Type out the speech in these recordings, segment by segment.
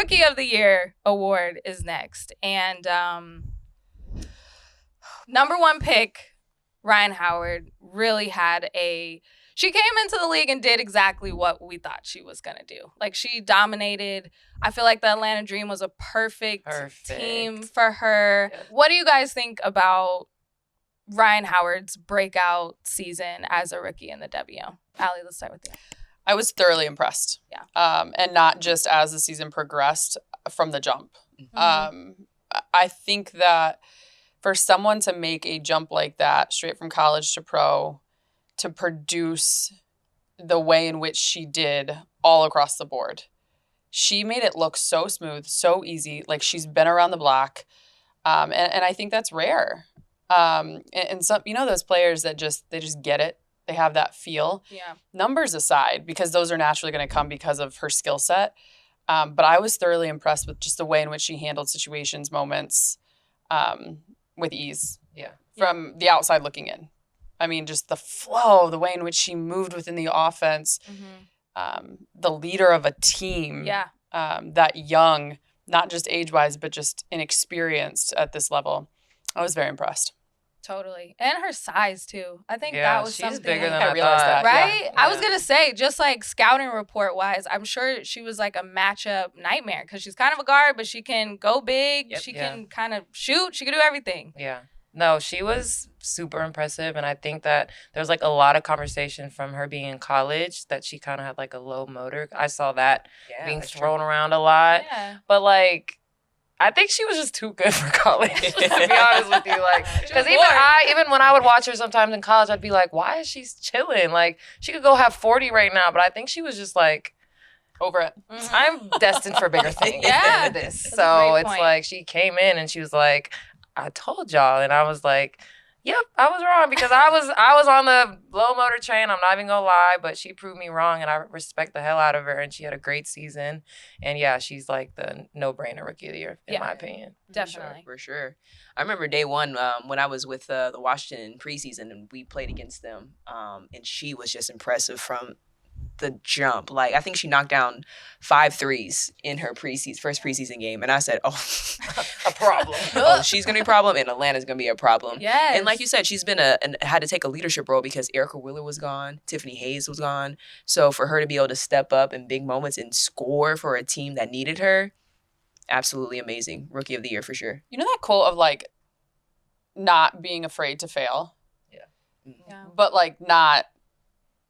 Rookie of the Year award is next. And number one pick, Rhyne Howard, really had she came into the league and did exactly what we thought she was going to do. Like, she dominated. I feel like the Atlanta Dream was a perfect team for her. Yeah. What do you guys think about Rhyne Howard's breakout season as a rookie in the W? Allie, let's start with you. I was thoroughly impressed. Yeah. And not just as the season progressed, from the jump. Mm-hmm. I think that for someone to make a jump like that, straight from college to pro, to produce the way in which she did all across the board, she made it look so smooth, so easy. Like, she's been around the block. And I think that's rare. And some, those players that they just get it. They have that feel. Yeah. Numbers aside, because those are naturally going to come because of her skill set. But I was thoroughly impressed with just the way in which she handled situations, moments, with ease. Yeah. From the outside looking in. I mean, just the flow, the way in which she moved within the offense, the leader of a team. Yeah. That young, not just age-wise, but just inexperienced at this level. I was very impressed. Totally. And her size, too. I think that was something. She's bigger than I realized that. Right? Yeah. I was going to say, just like scouting report-wise, I'm sure she was like a matchup nightmare because she's kind of a guard, but she can go big. Yep. She can kind of shoot. She can do everything. Yeah. No, she was super impressive. And I think that there's like a lot of conversation from her being in college that she kind of had like a low motor. I saw that being thrown around a lot. Yeah. But like, I think she was just too good for college, to be honest with you. Like, because even when I would watch her sometimes in college, I'd be like, why is she chilling? Like, she could go have 40 right now. But I think she was just like, over it. Mm-hmm. I'm destined for bigger things than this. That's so it's like she came in and she was like, I told y'all. And I was like, yep, I was wrong because I was on the low motor train. I'm not even gonna lie, but she proved me wrong, and I respect the hell out of her. And she had a great season, and yeah, she's like the no-brainer rookie of the year in my opinion. Definitely, for sure. I remember day one when I was with the Washington preseason, and we played against them, and she was just impressive from the jump. Like, I think she knocked down 5 threes in her first preseason game. And I said, a problem. She's going to be a problem, and Atlanta's going to be a problem. Yes. And like you said, she's been had to take a leadership role because Erica Wheeler was gone. Tiffany Hayes was gone. So for her to be able to step up in big moments and score for a team that needed her, absolutely amazing. Rookie of the year for sure. You know that quote of, like, not being afraid to fail? Yeah. But, like, not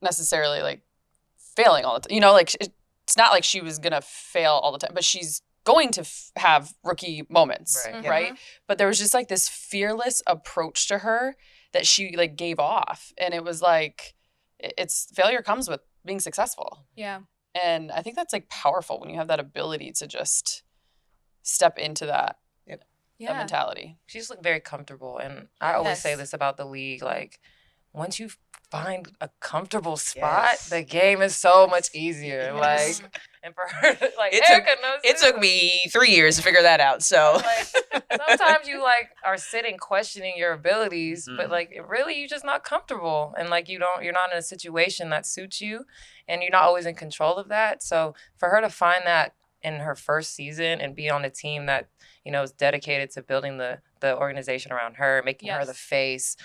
necessarily, like, failing all the time. Like, it's not like she was going to fail all the time, but she's going to have rookie moments, right? But there was just, like, this fearless approach to her that she, like, gave off. And it was like, failure comes with being successful. Yeah. And I think that's, like, powerful when you have that ability to just step into that, that mentality. She's like very comfortable. And I always say this about the league, like, once you find a comfortable spot, the game is so much easier. Like, and for her, like, it took me 3 years to figure that out. So, like, sometimes you like are sitting questioning your abilities, but like, really, you're just not comfortable, and like, you're not in a situation that suits you, and you're not always in control of that. So, for her to find that in her first season and be on a team that is dedicated to building the organization around her, making her the face,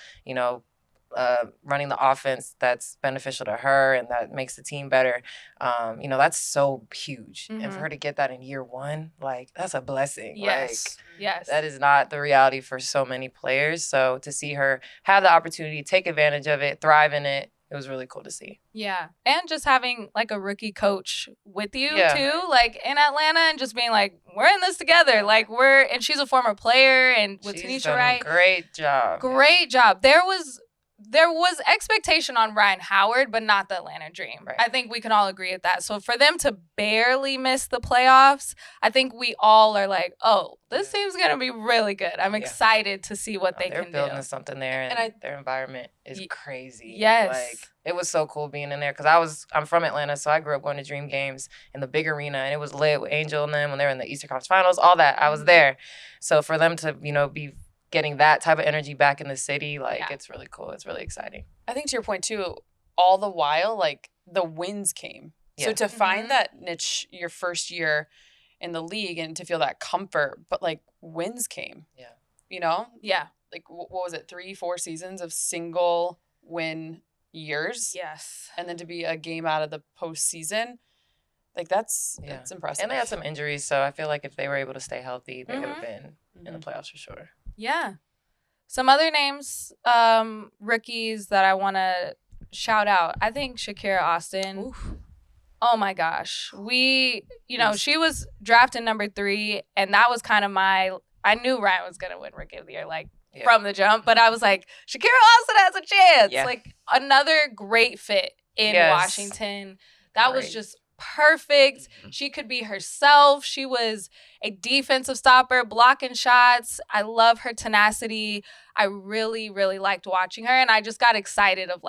running the offense that's beneficial to her and that makes the team better. That's so huge. And for her to get that in year one, like, that's a blessing. Yes. Like, that is not the reality for so many players. So to see her have the opportunity, take advantage of it, thrive in it, it was really cool to see. Yeah. And just having like a rookie coach with you too, like in Atlanta, and just being like, we're in this together. Like, and she's a former player, and with Tanisha Wright. Great job. Great job. There was expectation on Rhyne Howard, but not the Atlanta Dream. Right. I think we can all agree with that. So for them to barely miss the playoffs, I think we all are like, oh, this team's going to be really good. I'm excited to see what they can do. They're building something there, and their environment is crazy. Yes. Like, it was so cool being in there because I'm from Atlanta, so I grew up going to Dream games in the big arena, and it was lit with Angel and them when they were in the Eastern Conference Finals, all that. I was there. So for them to, be getting that type of energy back in the city, like, it's really cool. It's really exciting. I think to your point too, all the while, like, the wins came. So to find that niche your first year in the league and to feel that comfort. But like wins came. Yeah. You know? Yeah. Like what was it? 3-4 seasons of single win years. Yes. And then to be a game out of the postseason. Like that's impressive. And they had some injuries, so I feel like if they were able to stay healthy, they would have been in the playoffs for sure. Yeah. Some other names, rookies that I want to shout out. I think Shakira Austin. Oof. Oh my gosh. She was drafted number 3, and that was kind of I knew Ryan was going to win Rookie of the Year, from the jump, but I was like, Shakira Austin has a chance. Yeah. Like, another great fit in Washington. That was just perfect. She could be herself. She was a defensive stopper, blocking shots. I love her tenacity. I really, really liked watching her. And I just got excited of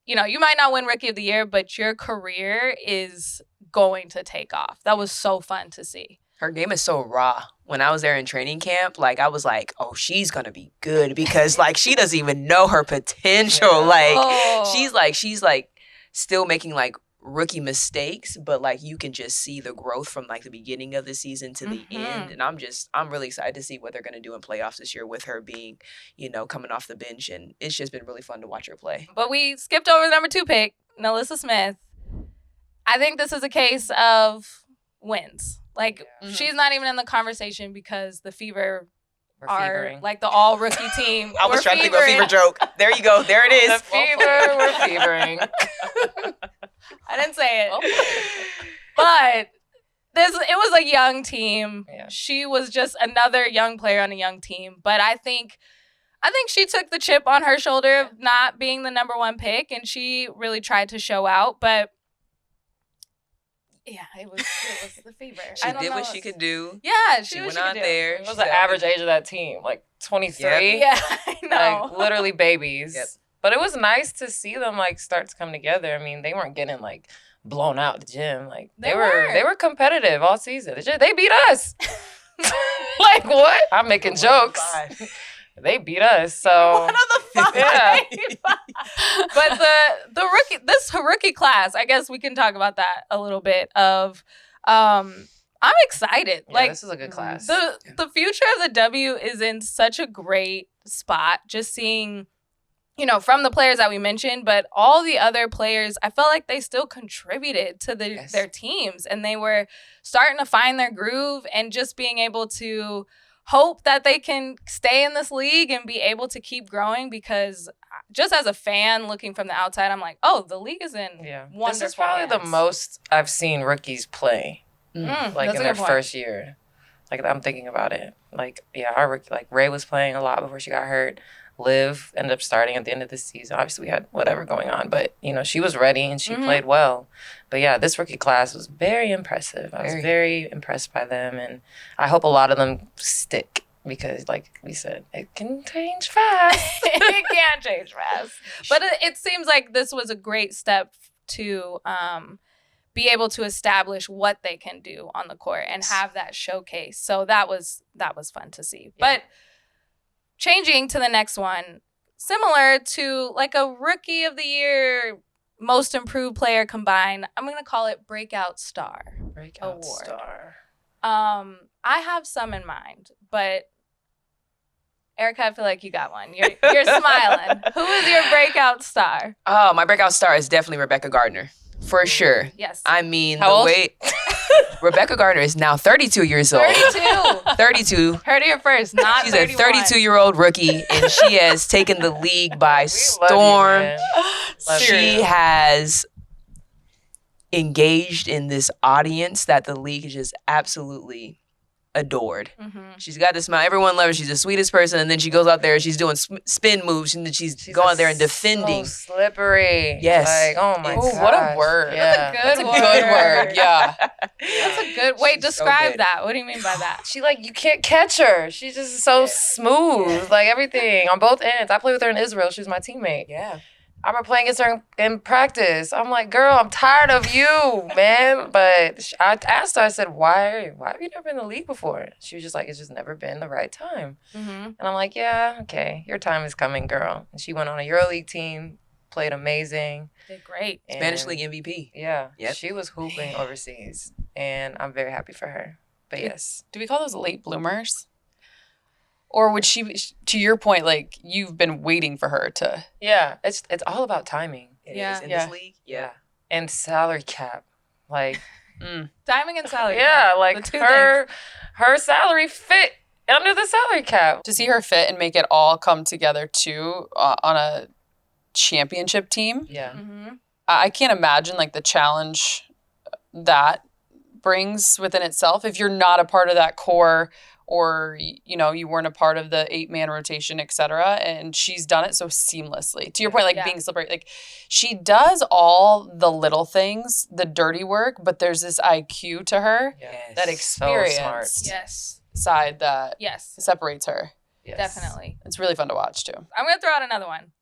you might not win Rookie of the Year, but your career is going to take off. That was so fun to see. Her game is so raw. When I was there in training camp, I was like, oh, she's going to be good because she doesn't even know her potential. She's still making rookie mistakes, but you can just see the growth from the beginning of the season to the end. And I'm really excited to see what they're going to do in playoffs this year with her being, coming off the bench. And it's just been really fun to watch her play. But we skipped over the number 2 pick, Nalissa Smith. I think this is a case of wins. She's not even in the conversation because the Fever are the all rookie team. I was trying to think of a Fever joke. There you go. There it is. The Fever, we're fevering. I didn't say it. But it was a young team. Yeah. She was just another young player on a young team. But I think she took the chip on her shoulder of not being the number 1 pick, and she really tried to show out. But yeah, it was the Fever. She did what she could do. Yeah, she went out there. What was the average age of that team? 23? Yeah, I know. Literally babies. Yep. But it was nice to see them start to come together. I mean, they weren't getting blown out the gym. They were competitive all season. They beat us. What? I'm making jokes. They beat us. So 1 of the 5. Yeah. But this rookie class, I guess we can talk about that a little bit. I'm excited. Yeah, this is a good class. The future of the W is in such a great spot. Just seeing, from the players that we mentioned, but all the other players, I felt like they still contributed to their teams, and they were starting to find their groove and just being able to hope that they can stay in this league and be able to keep growing, because just as a fan looking from the outside, I'm like, oh, the league is in wonderful This is probably the most I've seen rookies play, in their first year. I'm thinking about it. Our rookie, Ray was playing a lot before she got hurt. Liv ended up starting at the end of the season. Obviously, we had whatever going on, but, she was ready and she played well. But, yeah, this rookie class was very impressive. I was very impressed by them, and I hope a lot of them stick because, like we said, it can change fast. It can change fast. But it seems like this was a great step to be able to establish what they can do on the court and have that showcase. So that was fun to see. Yeah. But changing to the next one, similar to a Rookie of the Year, Most Improved Player combined, I'm going to call it Breakout Star Award. Star. I have some in mind, but Erica, I feel like you got one. You're smiling. Who is your breakout star? Oh, my breakout star is definitely Rebecca Gardner. For sure. Yes. I mean, How old? Rebecca Gardner is now 32 years old. 32. Heard it here first, not She's 31. a 32-year-old rookie, and she has taken the league by storm. She has engaged in this audience that the league is just absolutely adored. Mm-hmm. She's got this smile. Everyone loves her. She's the sweetest person. And then she goes out there and she's doing spin moves, and then she's going out there and defending. So slippery. Yes. Oh my god. What a word. Yeah. That's a good word. Yeah. That's a good. Wait, describe that. What do you mean by that? She you can't catch her. She's just so smooth. Everything on both ends. I played with her in Israel. She was my teammate. Yeah. I remember playing against her in practice. I'm like, girl, I'm tired of you, man. But I asked her, I said, why have you never been in the league before? She was just like, it's just never been the right time. Mm-hmm. And I'm like, yeah, okay, your time is coming, girl. And she went on a EuroLeague team, played amazing. Did great. Spanish League MVP. Yeah. Yep. She was hooping overseas, and I'm very happy for her. But yes. Do we call those late bloomers? Or would she, to your point, like you've been waiting for her to? Yeah, it's all about timing. It Yeah. is in Yeah. this league. Yeah. And salary cap. Like, Timing and salary. yeah, cap, like the two her salary fit under the salary cap. To see her fit and make it all come together too on a championship team. Yeah. things. Mm-hmm. I can't imagine like the challenge that brings within itself if you're not a part of that core or you weren't a part of the 8-man rotation, etc. And she's done it so seamlessly. To your point, like being slippery, like she does all the little things, the dirty work, but there's this IQ to her, Yes. that experience Yes. side that Yes. separates her. Yes. Definitely. It's really fun to watch too. I'm going to throw out another one.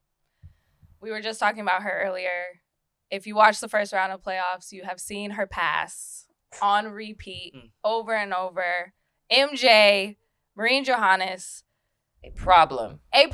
We were just talking about her earlier. If you watch the first round of playoffs, you have seen her pass on repeat over and over. MJ, Marine Johannes, A problem. a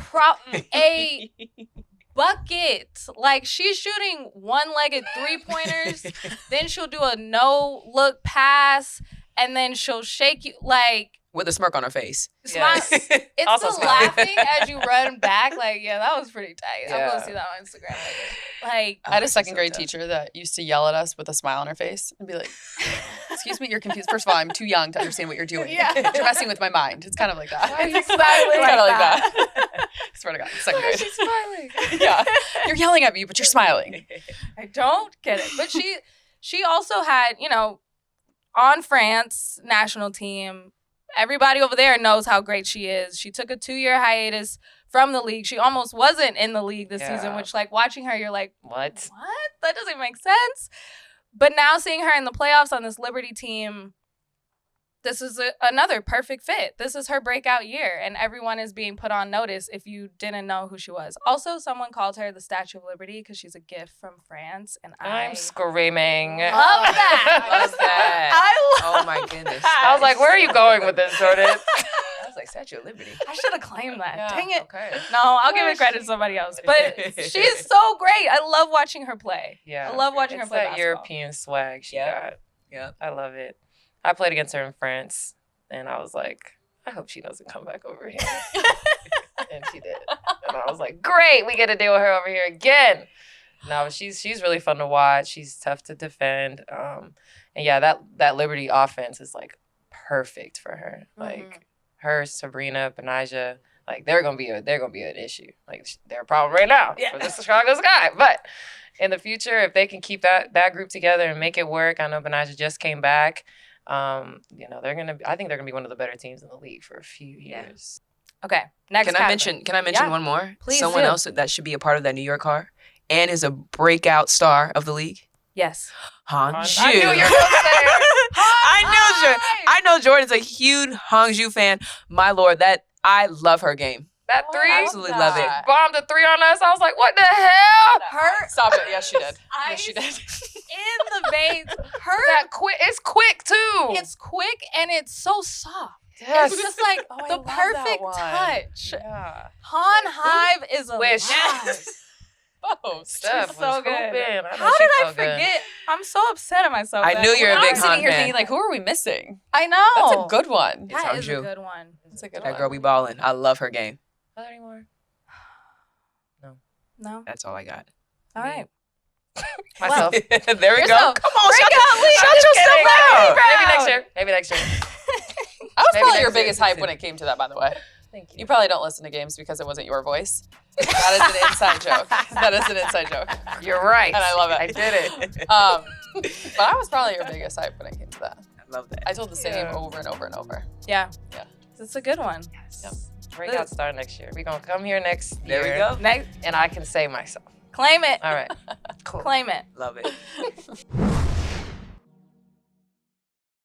bucket. Like, she's shooting one-legged three-pointers, then she'll do a no-look pass, and then she'll shake you. Like, With a smirk on her face. Yes. it's Also the smiling. laughing as you run back. Like, yeah, that was pretty tight. I'm Yeah. going to see that on Instagram later. Like, I had a she's second so grade tough. teacher that used to yell at us with a smile on her face and be like, excuse me, you're confused. First of all, I'm too young to understand what you're doing. Yeah. You're messing with my mind. It's kind of like that. It's It's exactly kind of like like that. I swear to God, second grade. She's smiling. Yeah. You're yelling at me, but you're smiling. I don't get it. But she also had, on France national team, everybody over there knows how great she is. She took a 2-year hiatus from the league. She almost wasn't in the league this season, Yeah. which, like, watching her, you're like, What? what? That doesn't make sense. But now seeing her in the playoffs on this Liberty team, this is another perfect fit. This is her breakout year, and everyone is being put on notice if you didn't know who she was. Also, someone called her the Statue of Liberty because she's a gift from France, and I'm screaming. love that. Love that. I Oh my goodness. I was like, where are you going with this, Jordan? I was like, Statue of Liberty. I should have claimed that. Yeah, Dang it. Okay. No, I'll give it credit to somebody else. But she's so great. I love watching her play. Yeah. I love watching her It's play that basketball. European swag she Yep. got. Yep. I love it. I played against her in France, and I was like, I hope she doesn't come back over here. And she did. And I was like, great, we get to deal with her over here again. No, she's really fun to watch. She's tough to defend. And yeah, that Liberty offense is like perfect for her. Like her, Sabrina, Benijah, like they're gonna be an issue. Like they're a problem right now for the Chicago Sky. But in the future, if they can keep that group together and make it work, I know Benijah just came back. I think they're gonna be one of the better teams in the league for a few years. Okay, next Can I mention Yeah. one more? Please Someone do. else that should be a part of that New York car and is a breakout star of the league. Yes. Hangzhou. I knew you were gonna say it. I know Jordan's a huge Hangzhou fan. My lord, I love her game. That three, Absolutely love it. bombed a 3 on us. I was like, what the hell? Her Stop it. Yes, she did. ice Yes, she did. in the veins. Her That quick, it's quick too. it's quick and it's so soft. yes. It's just like I the love that perfect one. touch. Yeah. Han Hive is a Swish. Oh, Steph so was good. hooping. I know How she did I felt good. forget? I'm so upset at myself. I that knew you're a when big I'm sitting Han here fan. thinking, like, who are we missing? I know. That's a good one. It's That is a Hangzhou. good one. That's a good That one. girl be balling. I love her game. Not anymore. No. That's all I got. All right. Myself. there we Yourself. go. Come on, Breakout shut yourself out. Maybe next year. Maybe next year. I was Maybe probably your next year. biggest hype when it came to that, by the way. Thank you. You probably don't listen to games because it wasn't your voice. That is an inside joke. That is an inside joke. You're right. And I love it. I did it. But I was probably your biggest hype when it came to that. I love that. I told the same Yeah. over and over and over. Yeah. Yeah. It's a good one. Yep. Breakout Star next year. We're going to come here next There we year. go. Next, And I can say myself. claim it. All right. Cool. Claim it. Love it.